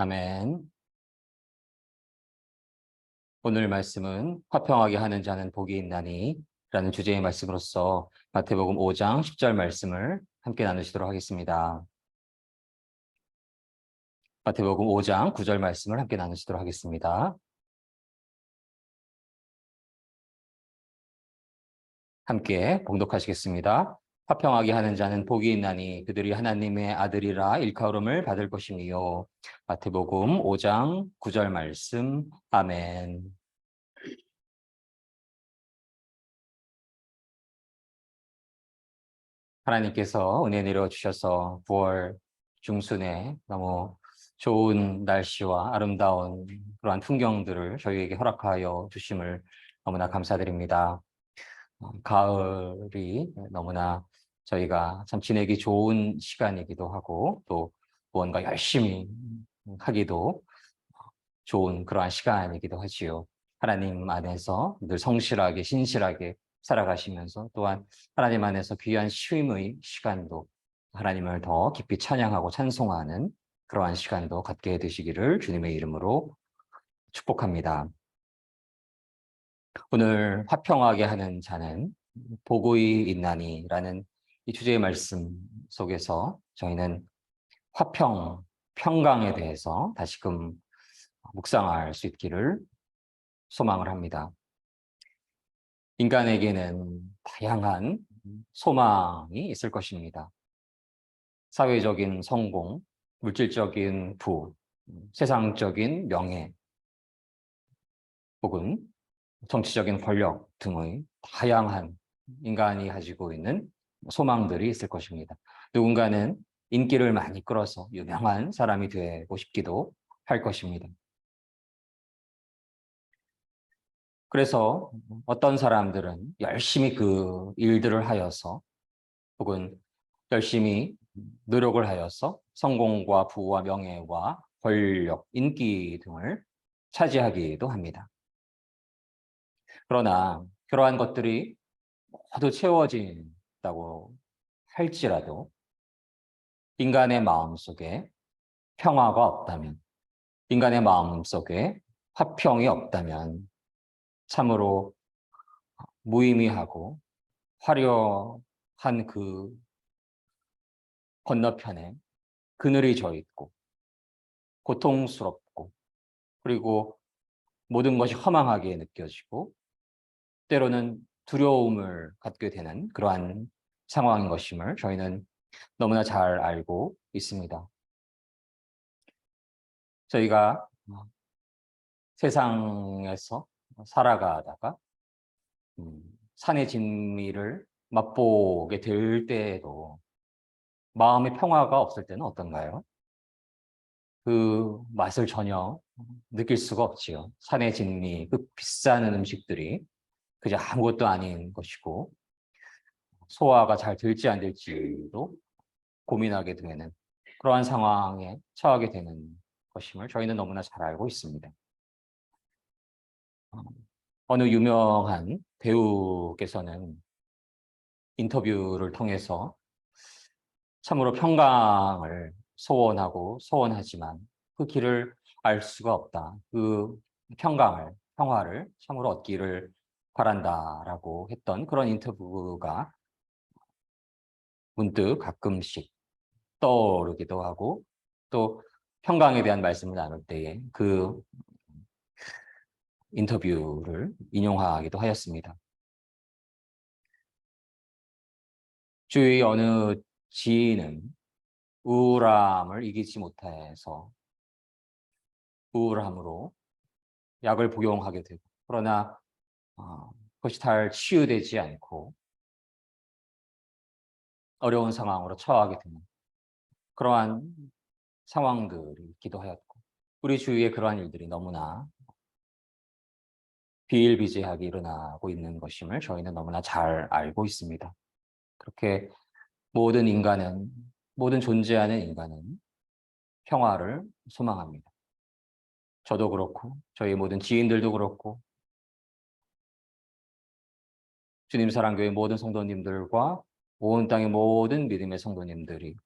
아멘. 오늘 말씀은 화평하게 하는 자는 복이 있나니 라는 주제의 말씀으로서 마태복음 5장 10절 말씀을 함께 나누시도록 하겠습니다. 마태복음 5장 9절 말씀을 함께 나누시도록 하겠습니다. 함께 봉독하시겠습니다. 화평하게 하는 자는 복이 있나니 그들이 하나님의 아들이라 일컬음을 받을 것이니요. 마태복음 5장 9절 말씀. 아멘. 하나님께서 은혜 내려주셔서 9월 중순에 너무 좋은 날씨와 아름다운 그러한 풍경들을 저희에게 허락하여 주심을 너무나 감사드립니다. 가을이 너무나 저희가 참 지내기 좋은 시간이기도 하고 또 무언가 열심히 하기도 좋은 그러한 시간이기도 하지요. 하나님 안에서 늘 성실하게 신실하게 살아가시면서 또한 하나님 안에서 귀한 쉼의 시간도 하나님을 더 깊이 찬양하고 찬송하는 그러한 시간도 갖게 되시기를 주님의 이름으로 축복합니다. 오늘 화평하게 하는 자는 복의 있나니라는 이 주제의 말씀 속에서 저희는 화평, 평강에 대해서 다시금 묵상할 수 있기를 소망을 합니다. 인간에게는 다양한 소망이 있을 것입니다. 사회적인 성공, 물질적인 부, 세상적인 명예, 혹은 정치적인 권력 등의 다양한 인간이 가지고 있는 소망들이 있을 것입니다. 누군가는 인기를 많이 끌어서 유명한 사람이 되고 싶기도 할 것입니다. 그래서 어떤 사람들은 열심히 그 일들을 하여서 혹은 열심히 노력을 하여서 성공과 부와 명예와 권력, 인기 등을 차지하기도 합니다. 그러나 그러한 것들이 모두 채워진다고 할지라도 인간의 마음속에 평화가 없다면, 인간의 마음속에 화평이 없다면 참으로 무의미하고 화려한 그 건너편에 그늘이 져 있고 고통스럽고 그리고 모든 것이 허망하게 느껴지고 때로는 두려움을 갖게 되는 그러한 상황인 것임을 저희는 너무나 잘 알고 있습니다. 저희가 세상에서 살아가다가 산의 진미를 맛보게 될 때에도 마음의 평화가 없을 때는 어떤가요? 그 맛을 전혀 느낄 수가 없지요. 산의 진미, 그 비싼 음식들이 그저 아무것도 아닌 것이고 소화가 잘 될지 안 될지도 고민하게 되는 그러한 상황에 처하게 되는 것임을 저희는 너무나 잘 알고 있습니다. 어느 유명한 배우께서는 인터뷰를 통해서 참으로 평강을 소원하고 소원하지만 그 길을 알 수가 없다. 그 평화를 참으로 얻기를 바란다라고 했던 그런 인터뷰가 문득 가끔씩 떠오르기도 하고 또 평강에 대한 말씀을 나눌 때에 그 인터뷰를 인용하기도 하였습니다. 주위 어느 지인은 우울함을 이기지 못해서 우울함으로 약을 복용하게 되고 그러나 그것이 잘 치유되지 않고 어려운 상황으로 처하게 되는 그러한 상황들이 있기도 하였고 우리 주위에 그러한 일들이 너무나 비일비재하게 일어나고 있는 것임을 저희는 너무나 잘 알고 있습니다. 그렇게 모든 존재하는 인간은 평화를 소망합니다. 저도 그렇고 저희 모든 지인들도 그렇고 주님 사랑교회 모든 성도님들과 온 땅의 모든 믿음의 성도님들이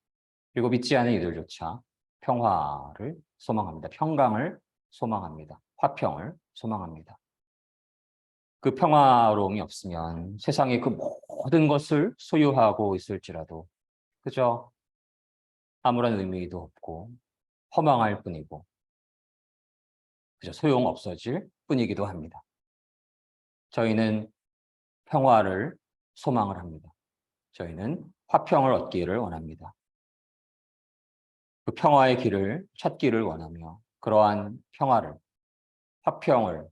그리고 믿지 않은 이들조차 평화를 소망합니다. 평강을 소망합니다. 화평을 소망합니다. 그 평화로움이 없으면 세상의 그 모든 것을 소유하고 있을지라도 그저 아무런 의미도 없고 허망할 뿐이고 그저 소용없어질 뿐이기도 합니다. 저희는 평화를 소망을 합니다. 저희는 화평을 얻기를 원합니다. 그 평화의 길을 찾기를 원하며 그러한 평화를, 화평을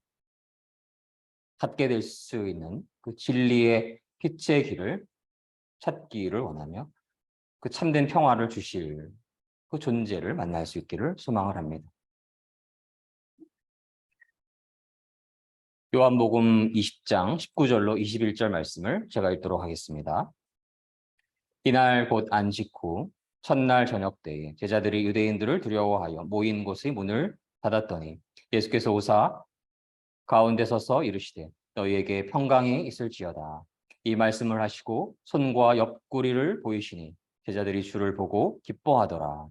갖게 될 수 있는 그 진리의 빛의 길을 찾기를 원하며 그 참된 평화를 주실 그 존재를 만날 수 있기를 소망을 합니다. 요한복음 20장 19절로 21절 말씀을 제가 읽도록 하겠습니다. 이날 곧 안식 후 첫날 저녁 때에 제자들이 유대인들을 두려워하여 모인 곳의 문을 닫았더니 예수께서 오사 가운데 서서 이르시되 너희에게 평강이 있을지어다. 이 말씀을 하시고 손과 옆구리를 보이시니 제자들이 주를 보고 기뻐하더라.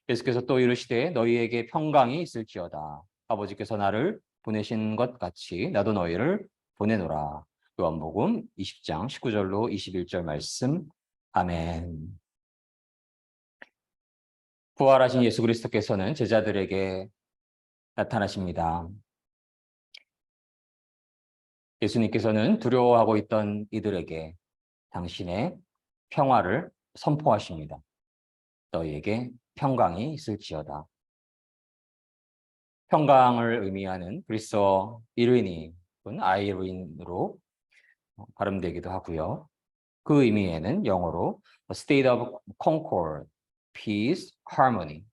예수께서 또 이르시되 너희에게 평강이 있을지어다. 아버지께서 나를 보내신 것 같이 나도 너희를 보내노라. 요한복음 20장 19절로 21절 말씀. 아멘. 부활하신 예수 그리스도께서는 제자들에게 나타나십니다. 예수님께서는 두려워하고 있던 이들에게 당신의 평화를 선포하십니다. 너희에게 평강이 있을지어다. 평강을 의미하는 그리스어 이르니 아이린으로 발음되기도 하고요. 그 의미에는 영어로 a state of concord, peace, harmony,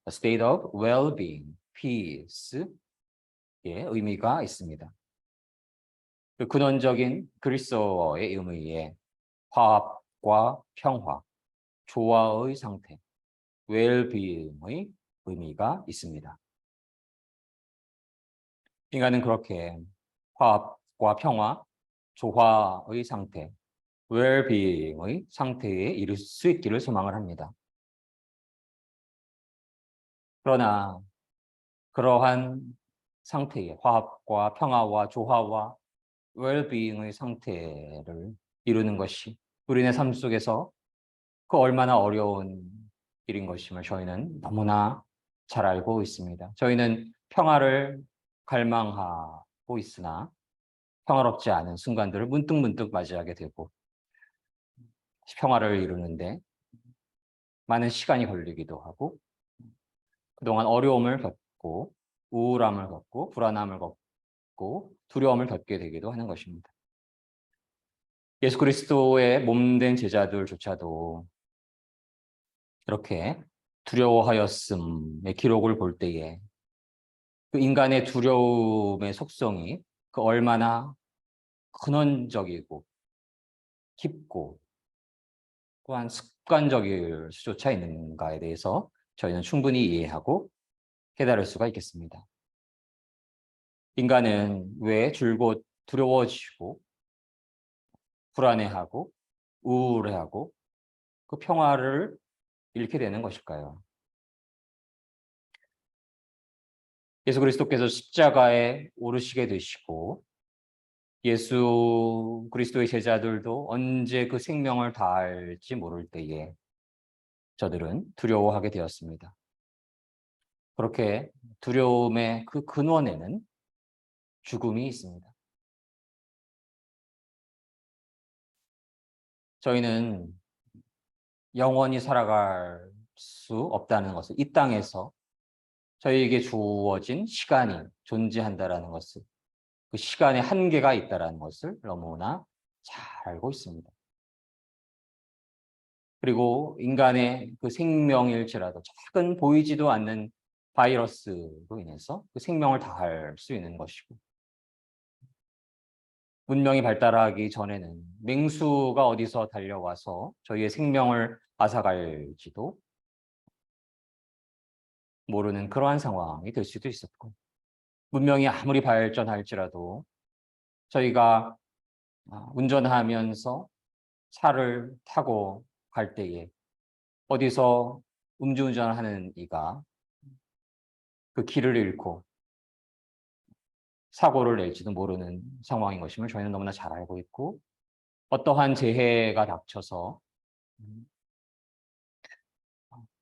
a state of well-being, peace의 의미가 있습니다. 그 근원적인 그리스어의 의미에 화합과 평화, 조화의 상태, well-being의 의미가 있습니다. 인간은 그렇게 화합과 평화, 조화의 상태, well-being의 상태에 이를 수 있기를 소망을 합니다. 그러나 그러한 상태의 화합과 평화와 조화와 well-being의 상태를 이루는 것이 우리네 삶 속에서 그 얼마나 어려운 일인 것임을 저희는 너무나 잘 알고 있습니다. 저희는 평화를 갈망하고 있으나 평화롭지 않은 순간들을 문득문득 맞이하게 되고 평화를 이루는데 많은 시간이 걸리기도 하고 그동안 어려움을 겪고 우울함을 겪고 불안함을 겪고 두려움을 겪게 되기도 하는 것입니다. 예수 그리스도의 몸된 제자들조차도 이렇게 두려워하였음의 기록을 볼 때에 그 인간의 두려움의 속성이 그 얼마나 근원적이고 깊고 또한 습관적일 수조차 있는가에 대해서 저희는 충분히 이해하고 깨달을 수가 있겠습니다. 인간은 왜 줄곧 두려워지고 불안해하고 우울해하고 그 평화를 잃게 되는 것일까요? 예수 그리스도께서 십자가에 오르시게 되시고 예수 그리스도의 제자들도 언제 그 생명을 다할지 모를 때에 저들은 두려워하게 되었습니다. 그렇게 두려움의 그 근원에는 죽음이 있습니다. 저희는 영원히 살아갈 수 없다는 것을 이 땅에서 저희에게 주어진 시간이 존재한다는 것을 그 시간에 한계가 있다는 것을 너무나 잘 알고 있습니다. 그리고 인간의 그 생명일지라도 작은 보이지도 않는 바이러스로 인해서 그 생명을 다할 수 있는 것이고 문명이 발달하기 전에는 맹수가 어디서 달려와서 저희의 생명을 앗아갈지도 모르는 그러한 상황이 될 수도 있었고 문명이 아무리 발전할지라도 저희가 운전하면서 차를 타고 갈 때에 어디서 음주운전을 하는 이가 그 길을 잃고 사고를 낼지도 모르는 상황인 것임을 저희는 너무나 잘 알고 있고, 어떠한 재해가 닥쳐서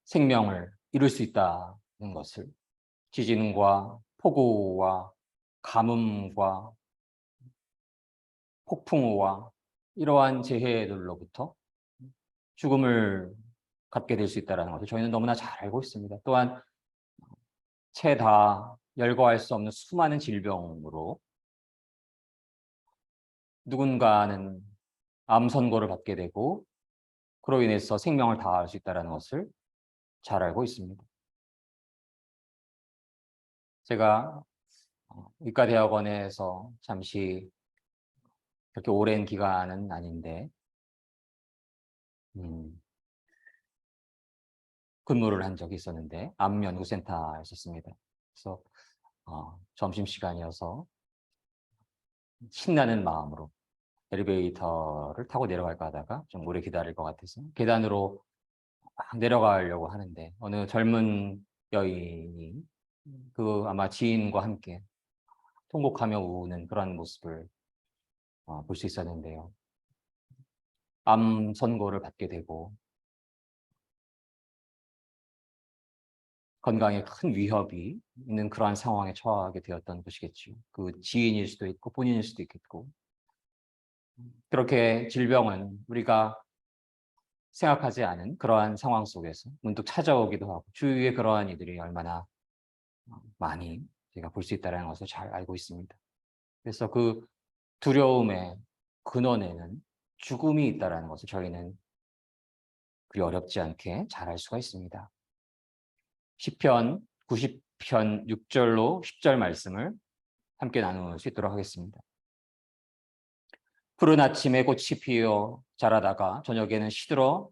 생명을 잃을 수 있다는 것을, 지진과 폭우와 가뭄과 폭풍우와 이러한 재해들로부터 죽음을 갖게 될 수 있다는 것을 저희는 너무나 잘 알고 있습니다. 또한 채 다 열거할 수 없는 수많은 질병으로 누군가는 암 선고를 받게 되고 그로 인해서 생명을 다할 수 있다는 것을 잘 알고 있습니다. 제가 의과대학원에서 잠시 그렇게 오랜 기간은 아닌데 근무를 한 적이 있었는데 암연구센터에 있었습니다. 그래서 점심시간이어서 신나는 마음으로 엘리베이터를 타고 내려갈까 하다가 좀 오래 기다릴 것 같아서 계단으로 막 내려가려고 하는데 어느 젊은 여인이 그 아마 지인과 함께 통곡하며 우는 그런 모습을 볼 수 있었는데요. 암 선고를 받게 되고 건강에 큰 위협이 있는 그러한 상황에 처하게 되었던 것이겠죠. 그 지인일 수도 있고 본인일 수도 있겠고, 그렇게 질병은 우리가 생각하지 않은 그러한 상황 속에서 문득 찾아오기도 하고 주위에 그러한 이들이 얼마나 많이 제가 볼 수 있다는 것을 잘 알고 있습니다. 그래서 그 두려움의 근원에는 죽음이 있다는 것을 저희는 그리 어렵지 않게 잘 알 수가 있습니다. 시편 90편 6절로 10절 말씀을 함께 나눌 수 있도록 하겠습니다. 푸른 아침에 꽃이 피어 자라다가 저녁에는 시들어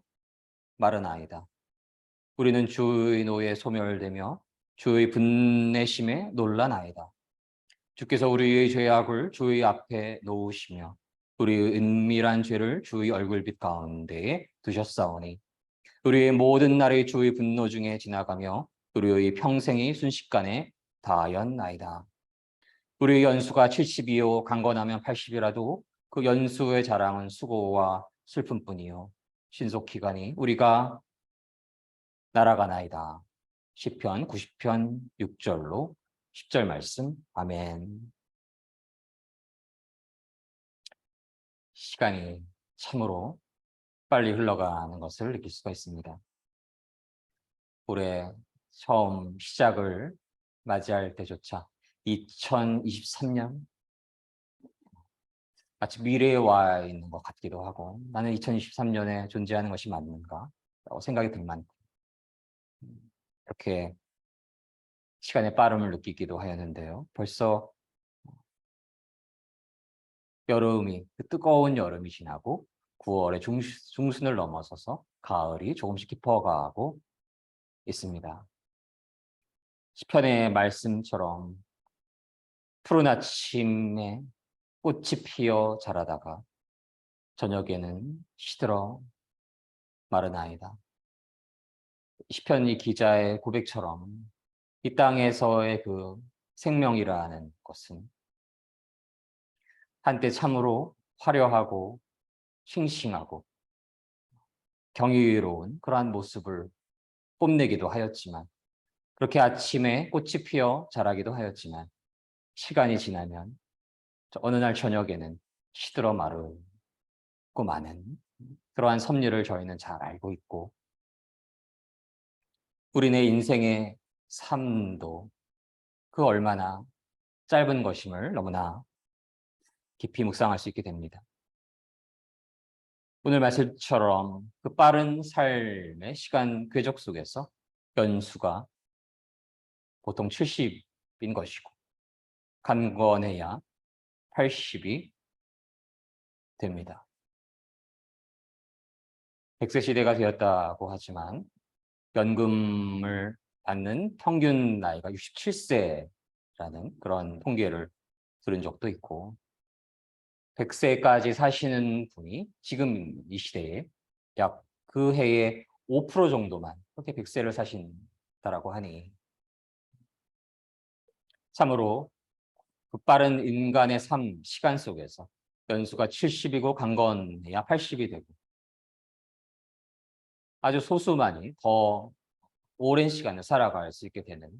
마르나이다. 우리는 주의 노에 소멸되며 주의 분내심에 놀라나이다. 주께서 우리의 죄악을 주의 앞에 놓으시며 우리의 은밀한 죄를 주의 얼굴빛 가운데에 두셨사오니 우리의 모든 날의 주의 분노 중에 지나가며 우리의 평생이 순식간에 다하였나이다. 우리의 연수가 70이요 강건하면 80이라도 그 연수의 자랑은 수고와 슬픔뿐이요 신속기간이 우리가 날아가나이다. 시편 90편 6절로 10절 말씀. 아멘. 시간이 참으로 빨리 흘러가는 것을 느낄 수가 있습니다. 올해 처음 시작을 맞이할 때조차 2023년 마치 미래에 와 있는 것 같기도 하고, 나는 2023년에 존재하는 것이 맞는가 생각이 들 만큼 이렇게 시간의 빠름을 느끼기도 하였는데요. 벌써 여름이, 그 뜨거운 여름이 지나고 9월의 중순을 넘어서서 가을이 조금씩 깊어가고 있습니다. 시편의 말씀처럼 푸른 아침에 꽃이 피어 자라다가 저녁에는 시들어 마르나이다. 시편 이 기자의 고백처럼 이 땅에서의 그 생명이라는 것은 한때 참으로 화려하고 싱싱하고 경이로운 그러한 모습을 뽐내기도 하였지만, 그렇게 아침에 꽃이 피어 자라기도 하였지만 시간이 지나면 어느 날 저녁에는 시들어 마르고 마는 그러한 섭리를 저희는 잘 알고 있고, 우리네 인생의 삶도 그 얼마나 짧은 것임을 너무나 깊이 묵상할 수 있게 됩니다. 오늘 말씀처럼 그 빠른 삶의 시간 궤적 속에서 연수가 보통 70인 것이고 강건해야 80이 됩니다. 100세 시대가 되었다고 하지만 연금을 받는 평균 나이가 67세라는 그런 통계를 들은 적도 있고, 100세까지 사시는 분이 지금 이 시대에 약 그 해에 5% 정도만 그렇게 백세를 사신다라고 하니 참으로 그 빠른 인간의 삶, 시간 속에서 연수가 70이고 강건해야 80이 되고 아주 소수만이 더 오랜 시간을 살아갈 수 있게 되는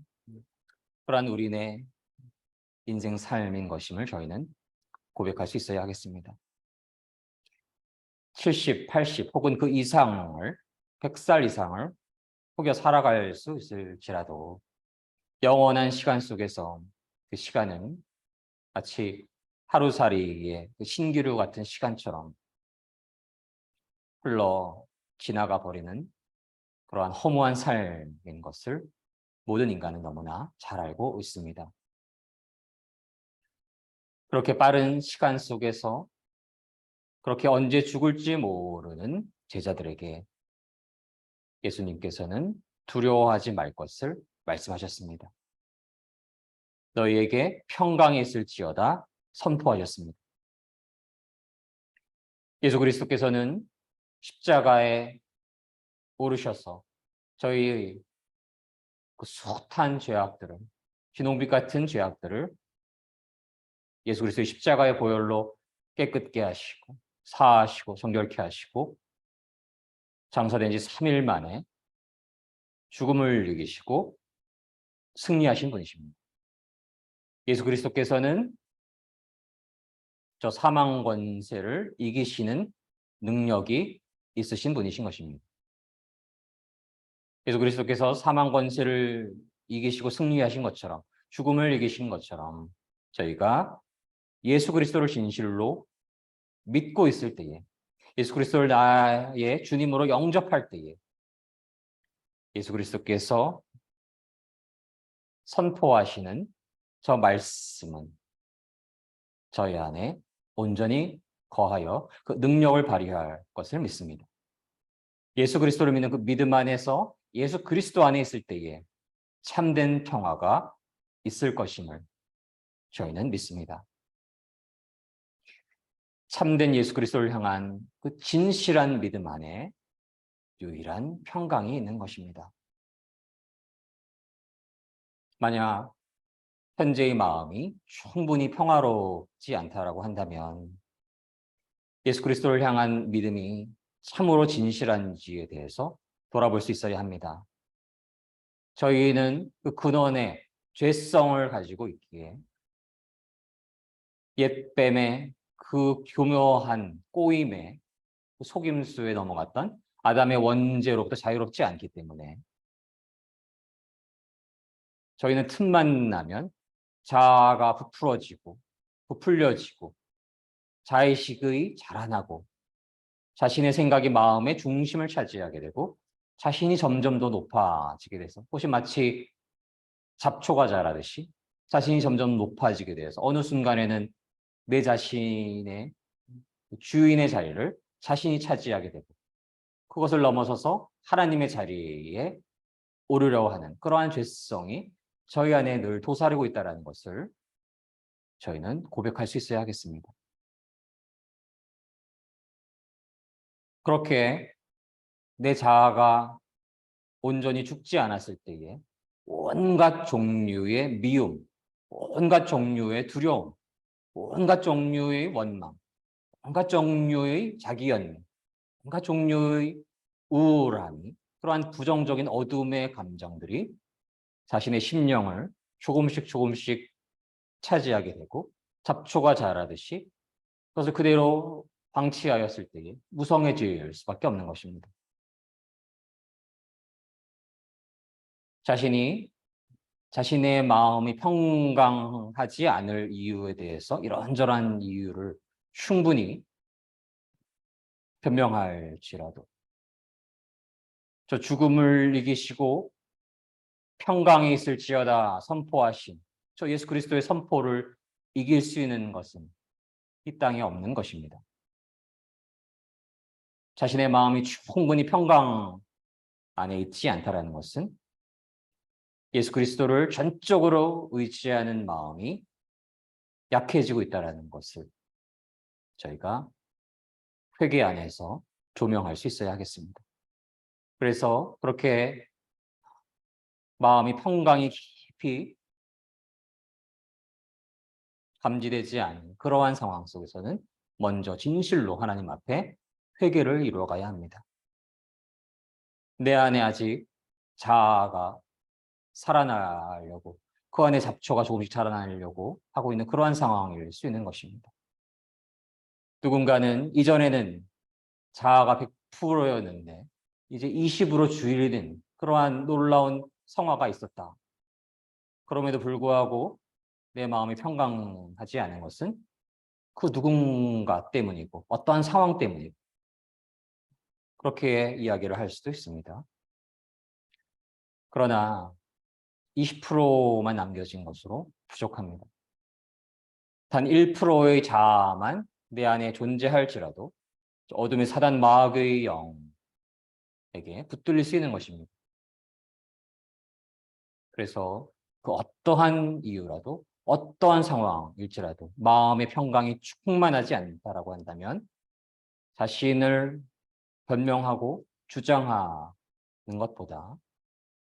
그러한 우리네 인생 삶인 것임을 저희는 고백할 수 있어야 하겠습니다. 70, 80 혹은 그 이상을 100살 이상을 혹여 살아갈 수 있을지라도 영원한 시간 속에서 그 시간은 마치 하루살이의 그 신기루 같은 시간처럼 흘러 지나가 버리는 그러한 허무한 삶인 것을 모든 인간은 너무나 잘 알고 있습니다. 그렇게 빠른 시간 속에서 그렇게 언제 죽을지 모르는 제자들에게 예수님께서는 두려워하지 말 것을 말씀하셨습니다. 너희에게 평강이 있을지어다 선포하셨습니다. 예수 그리스도께서는 십자가에 오르셔서 저희의 그 숱한 죄악들을, 진홍빛 같은 죄악들을 예수 그리스도의 십자가의 보혈로 깨끗게 하시고 사하시고 정결케 하시고 장사된 지 3일 만에 죽음을 이기시고 승리하신 분이십니다. 예수 그리스도께서는 저 사망 권세를 이기시는 능력이 있으신 분이신 것입니다. 예수 그리스도께서 사망 권세를 이기시고 승리하신 것처럼 죽음을 이기신 것처럼 저희가 예수 그리스도를 진실로 믿고 있을 때에 예수 그리스도를 나의 주님으로 영접할 때에 예수 그리스도께서 선포하시는 저 말씀은 저희 안에 온전히 거하여 그 능력을 발휘할 것을 믿습니다. 예수 그리스도를 믿는 그 믿음 안에서 예수 그리스도 안에 있을 때에 참된 평화가 있을 것임을 저희는 믿습니다. 참된 예수 그리스도를 향한 그 진실한 믿음 안에 유일한 평강이 있는 것입니다. 만약 현재의 마음이 충분히 평화롭지 않다라고 한다면 예수 그리스도를 향한 믿음이 참으로 진실한지에 대해서 돌아볼 수 있어야 합니다. 저희는 그 근원의 죄성을 가지고 있기에 옛뱀의 그 교묘한 꼬임에 속임수에 넘어갔던 아담의 원죄로부터 자유롭지 않기 때문에 저희는 틈만 나면 자아가 부풀어지고 부풀려지고 자의식의 자라나고 자신의 생각이 마음의 중심을 차지하게 되고 자신이 점점 더 높아지게 돼서 혹시 마치 잡초가 자라듯이 자신이 점점 높아지게 돼서 어느 순간에는 내 자신의 주인의 자리를 자신이 차지하게 되고 그것을 넘어서서 하나님의 자리에 오르려 하는 그러한 죄성이 저희 안에 늘 도사리고 있다는 것을 저희는 고백할 수 있어야 하겠습니다. 그렇게 내 자아가 온전히 죽지 않았을 때에 온갖 종류의 미움, 온갖 종류의 두려움, 온갖 종류의 원망, 온갖 종류의 자기연민, 온갖 종류의 우울함이 그러한 부정적인 어둠의 감정들이 자신의 심령을 조금씩 조금씩 차지하게 되고 잡초가 자라듯이 그것을 그대로 방치하였을 때에 무성해질 수밖에 없는 것입니다. 자신의 마음이 평강하지 않을 이유에 대해서 이런저런 이유를 충분히 변명할지라도 저 죽음을 이기시고 평강이 있을지어다 선포하신 저 예수 그리스도의 선포를 이길 수 있는 것은 이 땅에 없는 것입니다. 자신의 마음이 충분히 평강 안에 있지 않다라는 것은 예수 그리스도를 전적으로 의지하는 마음이 약해지고 있다는 것을 저희가 회개 안에서 조명할 수 있어야 하겠습니다. 그래서 그렇게 마음이 평강이 깊이 감지되지 않은 그러한 상황 속에서는 먼저 진실로 하나님 앞에 회개를 이루어가야 합니다. 내 안에 아직 자아가 살아나려고, 그 안에 잡초가 조금씩 자라나려고 하고 있는 그러한 상황일 수 있는 것입니다. 누군가는 이전에는 자아가 100%였는데 이제 20으로 줄이는 그러한 놀라운 성화가 있었다. 그럼에도 불구하고 내 마음이 평강하지 않은 것은 그 누군가 때문이고 어떠한 상황 때문이고, 그렇게 이야기를 할 수도 있습니다. 그러나 20%만 남겨진 것으로 부족합니다. 단 1%의 자아만 내 안에 존재할지라도 어둠의 사단 마귀의 영에게 붙들릴 수 있는 것입니다. 그래서 그 어떠한 이유라도, 어떠한 상황일지라도 마음의 평강이 충만하지 않다라고 한다면 자신을 변명하고 주장하는 것보다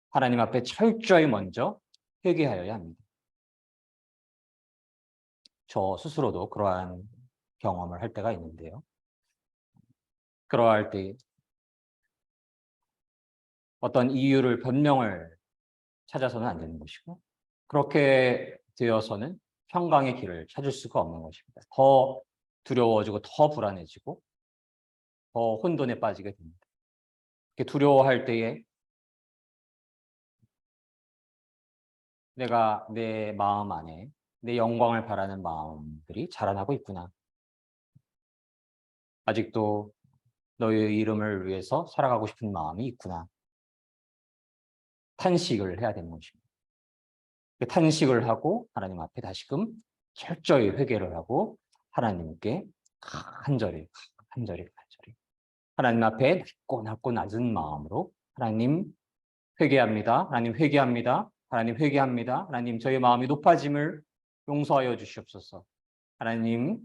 하나님 앞에 철저히 먼저 회개하여야 합니다. 저 스스로도 그러한 경험을 할 때가 있는데요. 그러할 때 어떤 이유를, 변명을 찾아서는 안 되는 것이고, 그렇게 되어서는 평강의 길을 찾을 수가 없는 것입니다. 더 두려워지고 더 불안해지고 더 혼돈에 빠지게 됩니다. 이렇게 두려워할 때에 내가 내 마음 안에 내 영광을 바라는 마음들이 자라나고 있구나. 아직도 너의 이름을 위해서 살아가고 싶은 마음이 있구나. 탄식을 해야 되는 것입니다. 탄식을 하고 하나님 앞에 다시금 철저히 회개를 하고 하나님께 간절히 하나님 앞에 낮고 낮은 마음으로 하나님 회개합니다. 하나님 회개합니다. 하나님 회개합니다. 하나님 저희 마음이 높아짐을 용서하여 주시옵소서. 하나님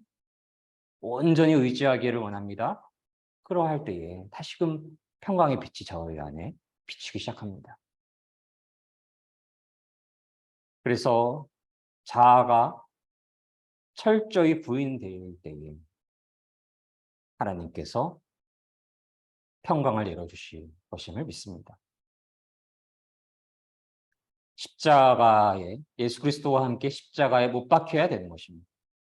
온전히 의지하기를 원합니다. 그러할 때에 다시금 평강의 빛이 저희 안에 비치기 시작합니다. 그래서 자아가 철저히 부인될 때에 하나님께서 평강을 내려주실 것임을 믿습니다. 십자가에, 예수 그리스도와 함께 십자가에 못 박혀야 되는 것입니다.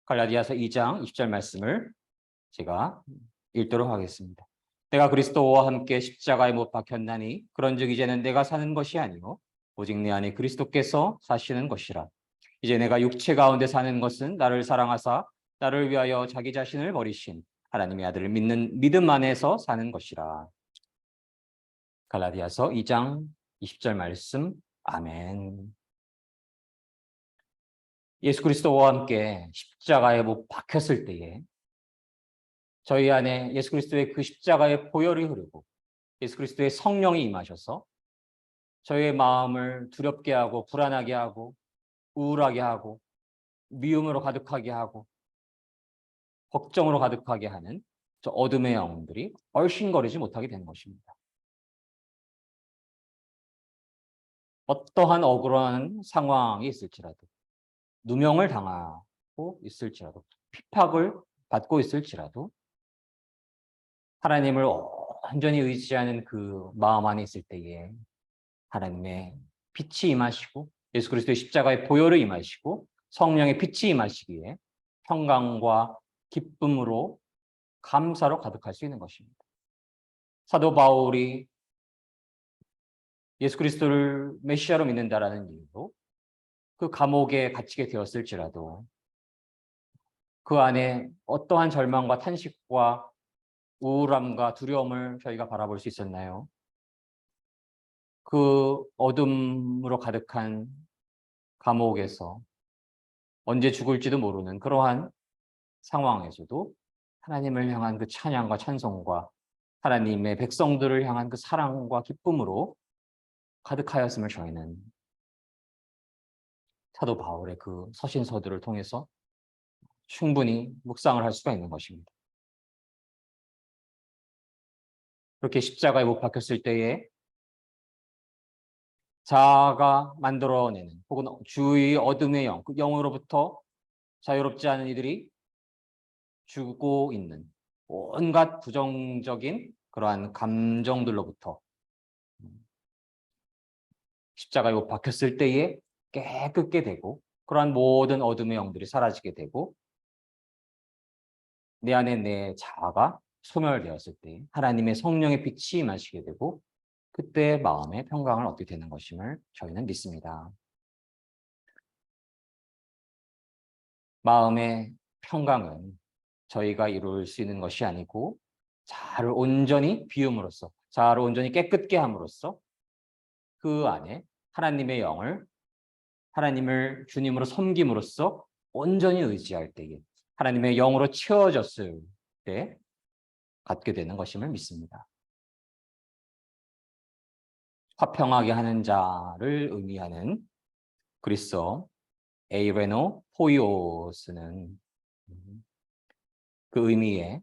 갈라디아서 2장 20절 말씀을 제가 읽도록 하겠습니다. 내가 그리스도와 함께 십자가에 못 박혔나니 그런즉 이제는 내가 사는 것이 아니요 오직 내 안에 그리스도께서 사시는 것이라. 이제 내가 육체 가운데 사는 것은 나를 사랑하사 나를 위하여 자기 자신을 버리신 하나님의 아들을 믿는 믿음 안에서 사는 것이라. 갈라디아서 2장 20절 말씀. 아멘. 예수 그리스도와 함께 십자가에 못 박혔을 때에 저희 안에 예수 그리스도의 그 십자가의 보혈이 흐르고 예수 그리스도의 성령이 임하셔서 저희의 마음을 두렵게 하고 불안하게 하고 우울하게 하고 미움으로 가득하게 하고 걱정으로 가득하게 하는 저 어둠의 영들이 얼씬거리지 못하게 되는 것입니다. 어떠한 억울한 상황이 있을지라도, 누명을 당하고 있을지라도, 핍박을 받고 있을지라도 하나님을 완전히 의지하는 그 마음 안에 있을 때에 하나님의 빛이 임하시고 예수 그리스도의 십자가의 보혈을 임하시고 성령의 빛이 임하시기에 평강과 기쁨으로 감사로 가득할 수 있는 것입니다. 사도 바울이 예수 그리스도를 메시아로 믿는다라는 이유로 그 감옥에 갇히게 되었을지라도 그 안에 어떠한 절망과 탄식과 우울함과 두려움을 저희가 바라볼 수 있었나요? 그 어둠으로 가득한 감옥에서 언제 죽을지도 모르는 그러한 상황에서도 하나님을 향한 그 찬양과 찬송과 하나님의 백성들을 향한 그 사랑과 기쁨으로 가득하였음을 저희는 사도 바울의 그 서신서들을 통해서 충분히 묵상을 할 수가 있는 것입니다. 그렇게 십자가에 못 박혔을 때에 자아가 만들어내는 혹은 주의 어둠의 영, 그 영으로부터 자유롭지 않은 이들이 주고 있는 온갖 부정적인 그러한 감정들로부터 십자가에 못 박혔을 때에 깨끗게 되고 그러한 모든 어둠의 영들이 사라지게 되고 내 안에 내 자아가 소멸되었을 때 하나님의 성령의 빛이 임하시게 되고 그때 마음의 평강을 얻게 되는 것임을 저희는 믿습니다. 마음의 평강은 저희가 이룰 수 있는 것이 아니고 자아를 온전히 비움으로써 자아를 온전히 깨끗게 함으로써 그 안에 하나님의 영을 하나님을 주님으로 섬김으로써 온전히 의지할 때에 하나님의 영으로 채워졌을 때 갖게 되는 것임을 믿습니다. 화평하게 하는 자를 의미하는 그리스어 에이레노 포이오스는 그 의미에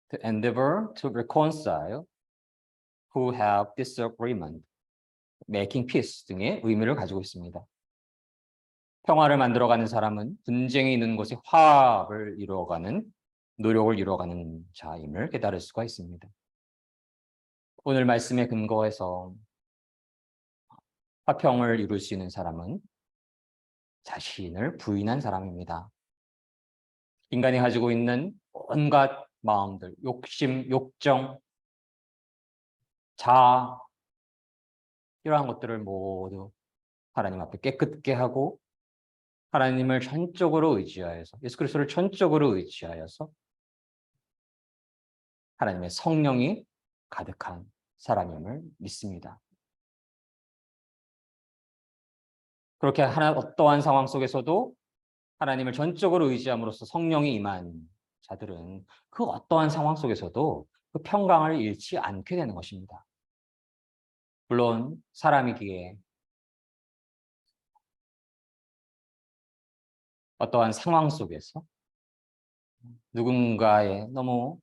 to endeavor to reconcile who have disagreement, making peace 등의 의미를 가지고 있습니다. 평화를 만들어가는 사람은 분쟁이 있는 곳에 화합을 이루어가는 노력을 이루어가는 자임을 깨달을 수가 있습니다. 오늘 말씀에 근거해서 화평을 이룰 수 있는 사람은 자신을 부인한 사람입니다. 인간이 가지고 있는 온갖 마음들, 욕심, 욕정, 자아 이러한 것들을 모두 하나님 앞에 깨끗게 하고 하나님을 전적으로 의지하여서 예수 그리스도를 전적으로 의지하여서 하나님의 성령이 가득한 사람임을 믿습니다. 그렇게 어떠한 상황 속에서도 하나님을 전적으로 의지함으로써 성령이 임한 자들은 그 어떠한 상황 속에서도 그 평강을 잃지 않게 되는 것입니다. 물론 사람이기에 어떠한 상황 속에서 누군가의 너무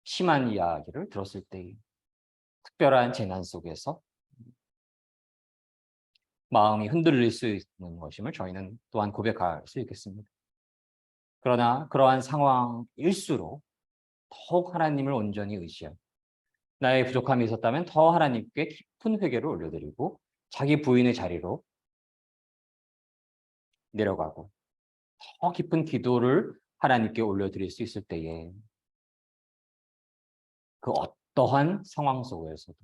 심한 이야기를 들었을 때 특별한 재난 속에서 마음이 흔들릴 수 있는 것임을 저희는 또한 고백할 수 있겠습니다. 그러나 그러한 상황일수록 더욱 하나님을 온전히 의지하고 나의 부족함이 있었다면 더 하나님께 깊은 회개를 올려드리고 자기 부인의 자리로 내려가고 더 깊은 기도를 하나님께 올려드릴 수 있을 때에 그 어떠한 상황 속에서도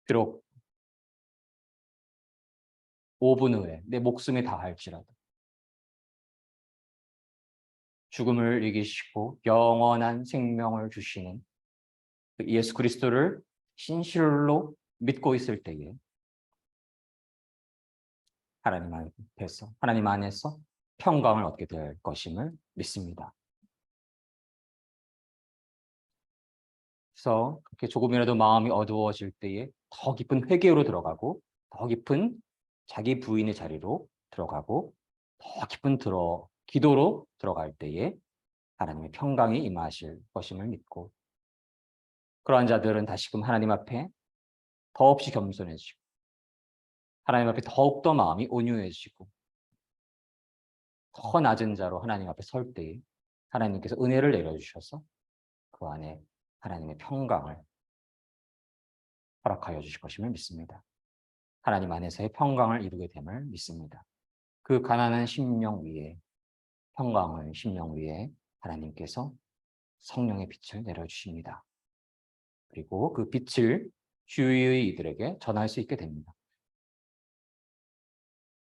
비록 5분 후에 내 목숨에 다할지라도 죽음을 이기시고 영원한 생명을 주시는 예수 그리스도를 진실로 믿고 있을 때에 하나님 안에서 평강을 얻게 될 것임을 믿습니다. 그래서 그렇게 조금이라도 마음이 어두워질 때에 더 깊은 회개로 들어가고 더 깊은 자기 부인의 자리로 들어가고 더 깊은 기도로 들어갈 때에 하나님의 평강이 임하실 것임을 믿고 그러한 자들은 다시금 하나님 앞에 더없이 겸손해지고 하나님 앞에 더욱더 마음이 온유해지고 더 낮은 자로 하나님 앞에 설 때에 하나님께서 은혜를 내려주셔서 그 안에 하나님의 평강을 허락하여 주실 것임을 믿습니다. 하나님 안에서의 평강을 이루게 됨을 믿습니다. 그 가난한 심령 위에 평강을 심령 위에 하나님께서 성령의 빛을 내려주십니다. 그리고 그 빛을 주위의 이들에게 전할 수 있게 됩니다.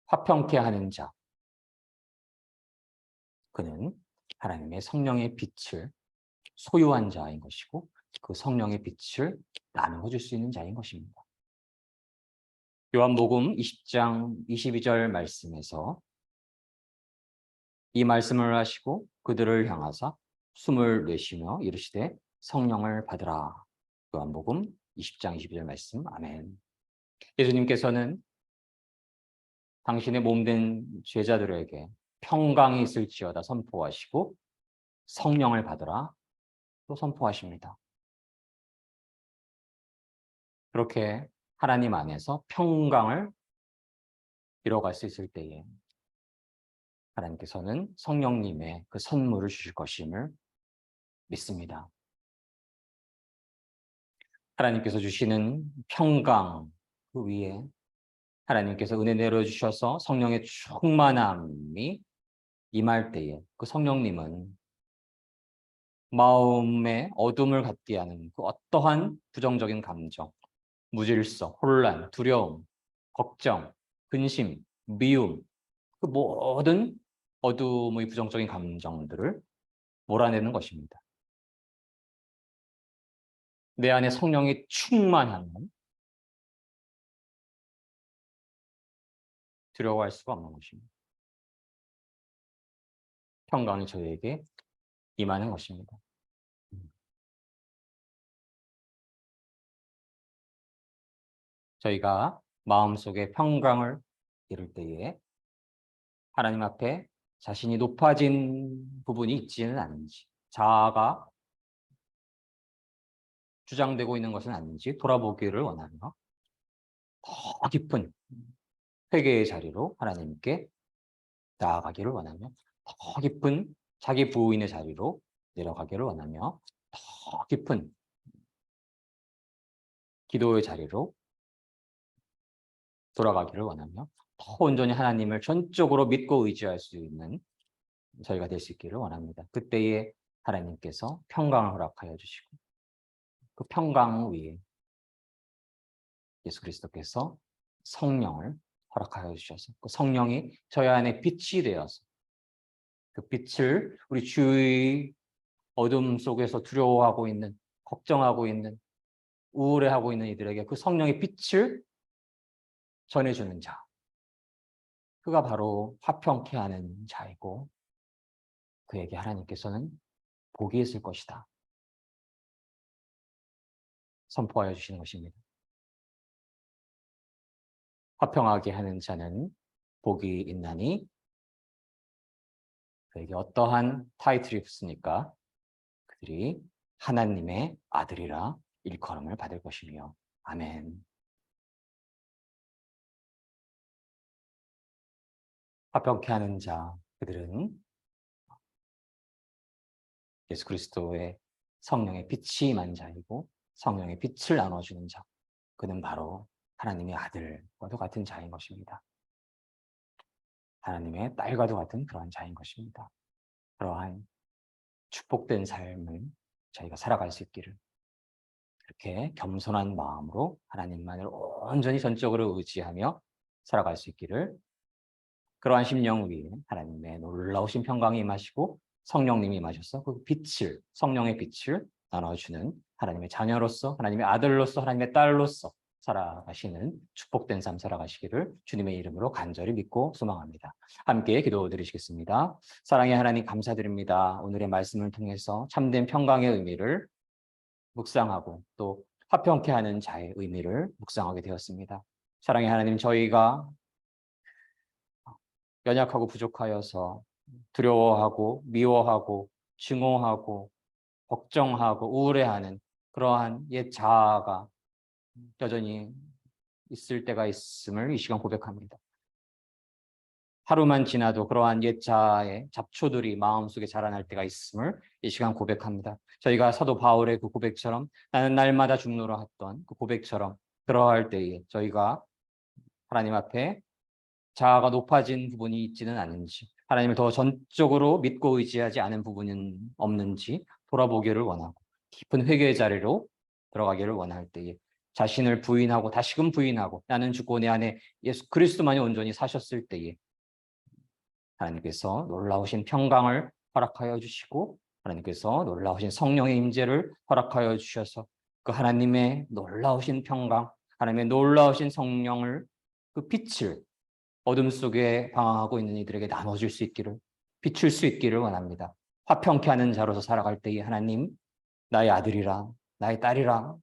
화평케 하는 자, 그는 하나님의 성령의 빛을 소유한 자인 것이고 그 성령의 빛을 나누어 줄 수 있는 자인 것입니다. 요한복음 20장 22절 말씀에서 이 말씀을 하시고 그들을 향하사 숨을 내쉬며 이르시되 성령을 받으라. 요한복음 20장 22절 말씀. 아멘. 예수님께서는 당신의 몸된 제자들에게 평강이 있을지어다 선포하시고 성령을 받으라 또 선포하십니다. 그렇게 하나님 안에서 평강을 이뤄갈 수 있을 때에 하나님께서는 성령님의 그 선물을 주실 것임을 믿습니다. 하나님께서 주시는 평강 그 위에 하나님께서 은혜 내려주셔서 성령의 충만함이 임할 때에 그 성령님은 마음의 어둠을 갖게 하는 그 어떠한 부정적인 감정, 무질서, 혼란, 두려움, 걱정, 근심, 미움, 그 모든 어둠의 부정적인 감정들을 몰아내는 것입니다. 내 안에 성령이 충만하면 두려워할 수가 없는 것입니다. 평강이 저에게 임하는 것입니다. 저희가 마음속에 평강을 이룰 때에 하나님 앞에 자신이 높아진 부분이 있지는 않은지, 자아가 주장되고 있는 것은 아닌지 돌아보기를 원하며 더 깊은 회개의 자리로 하나님께 나아가기를 원하며 더 깊은 자기 부인의 자리로 내려가기를 원하며 더 깊은 기도의 자리로 돌아가기를 원하며 더 온전히 하나님을 전적으로 믿고 의지할 수 있는 저희가 될 수 있기를 원합니다. 그때에 하나님께서 평강을 허락하여 주시고 그 평강 위에 예수 그리스도께서 성령을 허락하여 주셔서 그 성령이 저희 안에 빛이 되어서 그 빛을 우리 주의 어둠 속에서 두려워하고 있는, 걱정하고 있는, 우울해하고 있는 이들에게 그 성령의 빛을 전해주는 자. 그가 바로 화평케 하는 자이고 그에게 하나님께서는 복이 있을 것이다. 선포하여 주시는 것입니다. 화평하게 하는 자는 복이 있나니 그에게 어떠한 타이틀이 붙습니까? 그들이 하나님의 아들이라 일컬음을 받을 것이며 아멘. 화평케 하는 자 그들은 예수 그리스도의 성령의 빛이 임한 자이고 성령의 빛을 나눠주는 자 그는 바로 하나님의 아들과도 같은 자인 것입니다. 하나님의 딸과도 같은 그러한 자인 것입니다. 그러한 축복된 삶을 저희가 살아갈 수 있기를 그렇게 겸손한 마음으로 하나님만을 온전히 전적으로 의지하며 살아갈 수 있기를 그러한 심령 위에 하나님의 놀라우신 평강이 임하시고 성령님이 임하셔서 그 빛을 성령의 빛을 나눠주는 하나님의 자녀로서 하나님의 아들로서 하나님의 딸로서 살아가시는 축복된 삶 살아가시기를 주님의 이름으로 간절히 믿고 소망합니다. 함께 기도드리시겠습니다. 사랑의 하나님 감사드립니다. 오늘의 말씀을 통해서 참된 평강의 의미를 묵상하고 또 화평케 하는 자의 의미를 묵상하게 되었습니다. 사랑의 하나님 저희가 연약하고 부족하여서 두려워하고 미워하고 증오하고 걱정하고 우울해하는 그러한 옛 자아가 여전히 있을 때가 있음을 이 시간 고백합니다. 하루만 지나도 그러한 옛 자아의 잡초들이 마음속에 자라날 때가 있음을 이 시간 고백합니다. 저희가 사도 바울의 그 고백처럼 나는 날마다 죽노라 했던 그 고백처럼 그러할 때에 저희가 하나님 앞에 자아가 높아진 부분이 있지는 않은지 하나님을 더 전적으로 믿고 의지하지 않은 부분은 없는지 돌아보기를 원하고 깊은 회개의 자리로 들어가기를 원할 때에 자신을 부인하고 다시금 부인하고 나는 죽고 내 안에 예수 그리스도만이 온전히 사셨을 때에 하나님께서 놀라우신 평강을 허락하여 주시고 하나님께서 놀라우신 성령의 임재를 허락하여 주셔서 그 하나님의 놀라우신 평강 하나님의 놀라우신 성령을 그 빛을 어둠 속에 방황하고 있는 이들에게 나눠줄 수 있기를 비출 수 있기를 원합니다. 화평케 하는 자로서 살아갈 때에 하나님 나의 아들이라 나의 딸이라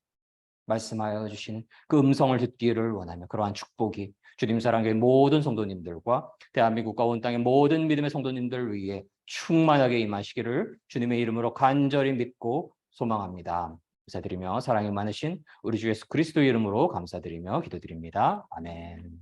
말씀하여 주시는 그 음성을 듣기를 원하며 그러한 축복이 주님 사랑교회 모든 성도님들과 대한민국과 온 땅의 모든 믿음의 성도님들 위해 충만하게 임하시기를 주님의 이름으로 간절히 믿고 소망합니다. 감사드리며 사랑이 많으신 우리 주 예수 그리스도 이름으로 감사드리며 기도드립니다. 아멘.